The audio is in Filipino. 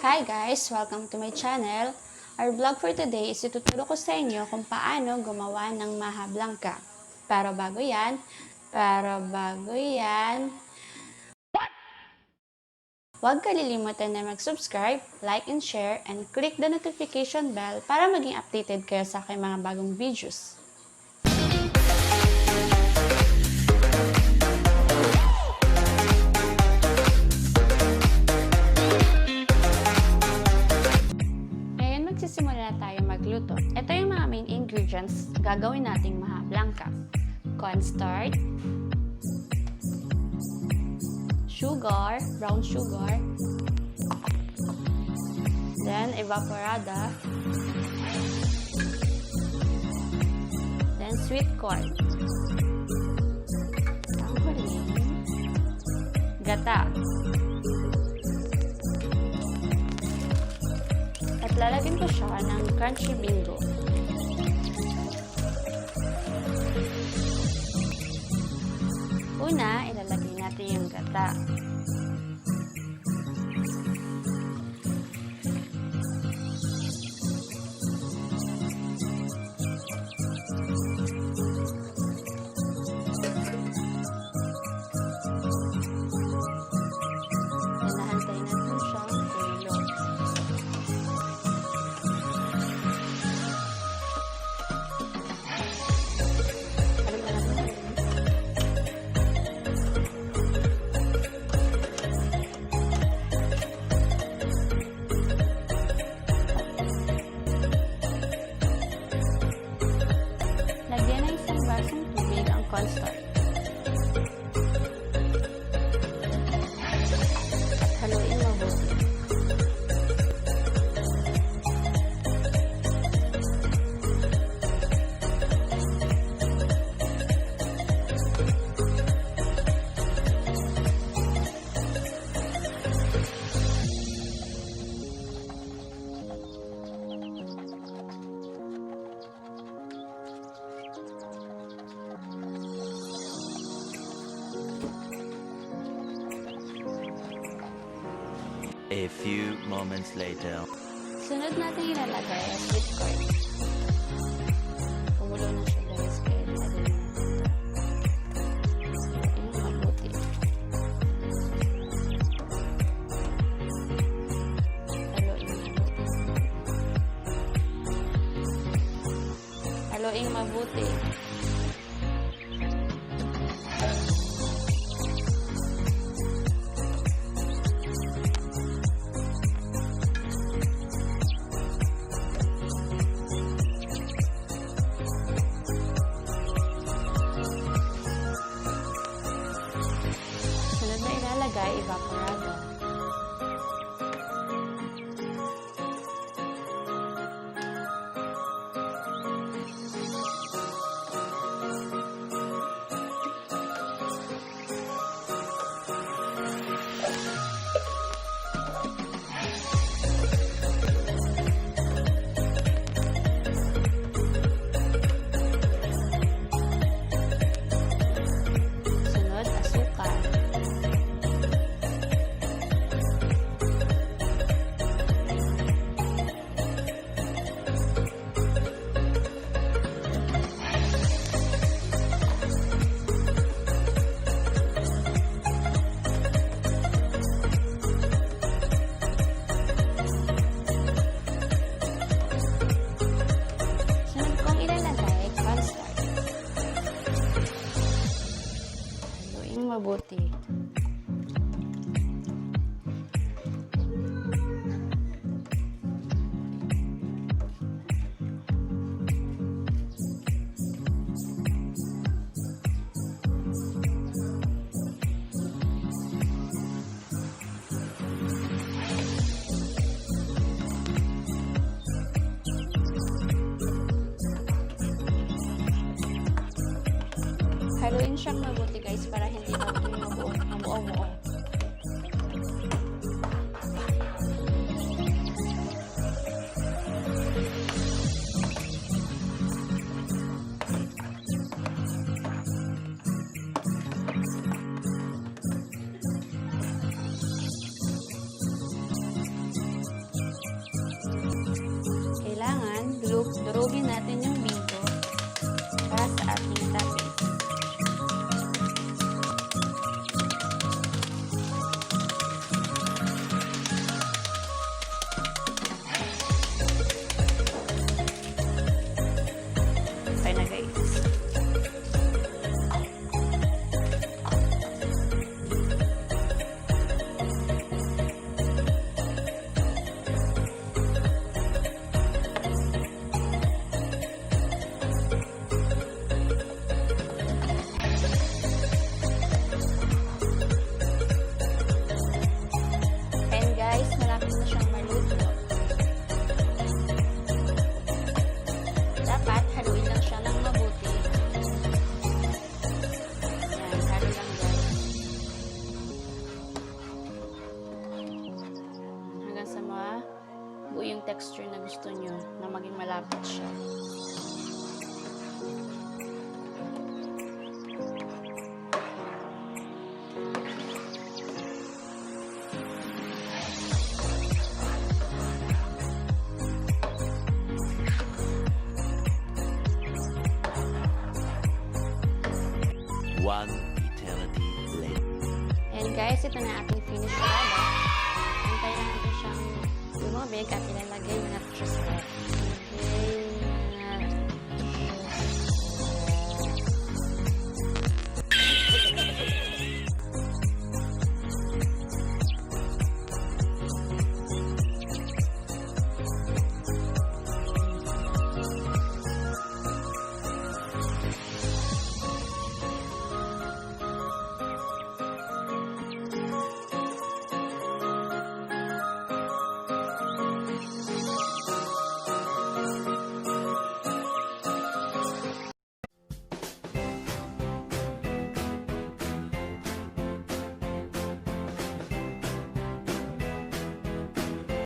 Hi guys! Welcome to my channel. Our vlog for today is ituturo ko sa inyo kung paano gumawa ng Maja Blanca. Pero bago yan, huwag kalilimutan na mag-subscribe, like and share, and click the notification bell para maging updated kayo sa aking mga bagong videos. Magsisimula na tayo magluto. Ito yung mga main ingredients gagawin nating Maja Blanca. Cornstarch, sugar, brown sugar, then evaporada, then sweet corn, gata, at lalagyan ko siya ng crunchy bingo. Una, ilalagay natin yung gata. Nahantay natin siyang tulo. Lagyan ng isang basong tubig ang cornstarch. At haluin mabuti. A few moments later. Sunod natin ilalagay ang sweet corn. Kumulo na siya guys, kaya ilagay natin ito. Mabuti. Haluin mabuti. Sunod na ilalagay evaporada. Sunod, asukal. Sunod kong ilalagay cornstarch. Haluin mabuti. Haluin siyang mabuti guys para hindi mamuo-muo. mabuo yung texture na gusto nyo, na maging malapot siya. One eternity later. And guys, ito na ating finished product. Antay lang natin siyang lumabig at ilalagay na